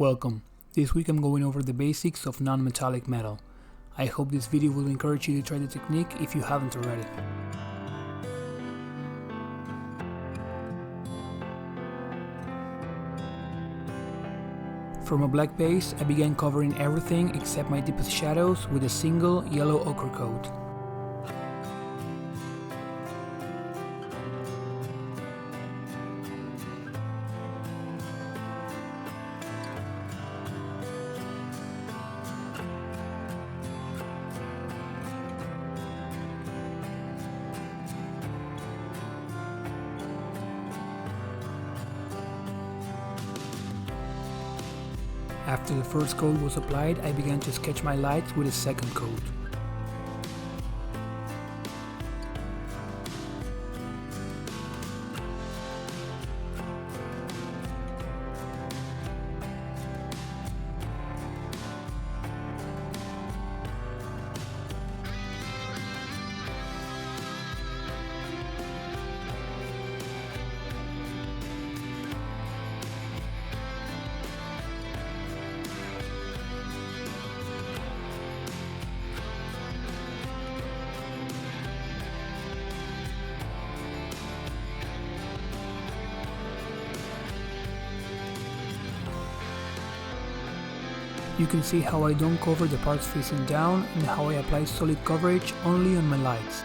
Welcome. This week I'm going over the basics of non-metallic metal. I hope this video will encourage you to try the technique if you haven't already. From a black base, I began covering everything except my deepest shadows with a single yellow ochre coat. After the first coat was applied, I began to sketch my lights with a second coat. You can see how I don't cover the parts facing down and how I apply solid coverage only on my lights.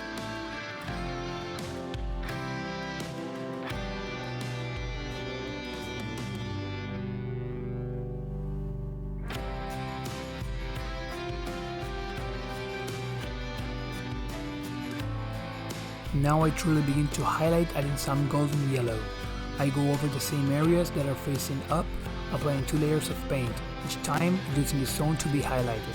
Now I truly begin to highlight, adding some golden yellow. I go over the same areas that are facing up, applying 2 layers of paint, each time reducing the zone to be highlighted.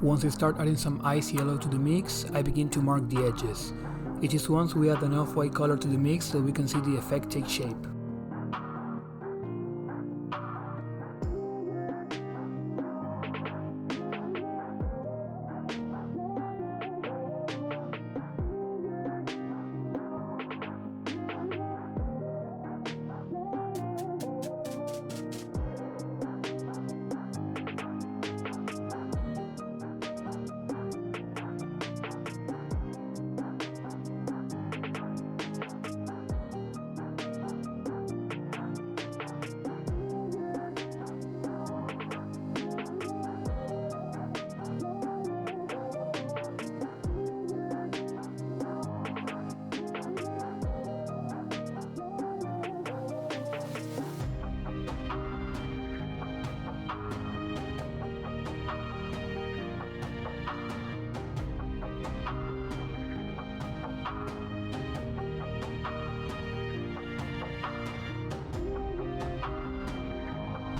Once I start adding some ice yellow to the mix, I begin to mark the edges. It is once we add enough white color to the mix that we can see the effect take shape.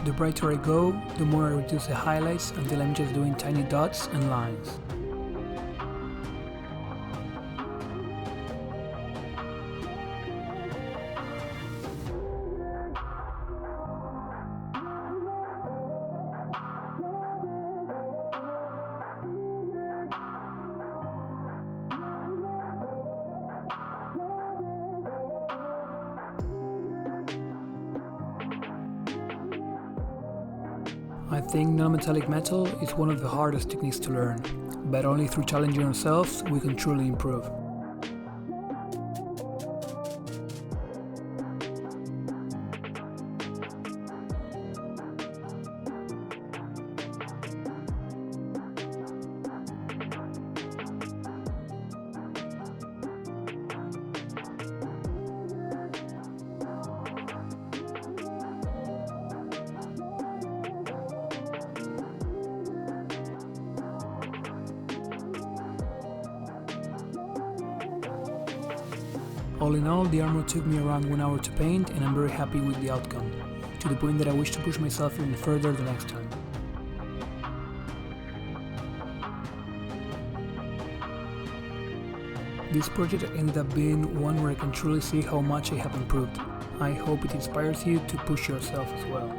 The brighter I go, the more I reduce the highlights until I'm just doing tiny dots and lines. I think non-metallic metal is one of the hardest techniques to learn, but only through challenging ourselves we can truly improve. All in all, the armor took me around 1 hour to paint, and I'm very happy with the outcome, to the point that I wish to push myself even further the next time. This project ended up being one where I can truly see how much I have improved. I hope it inspires you to push yourself as well.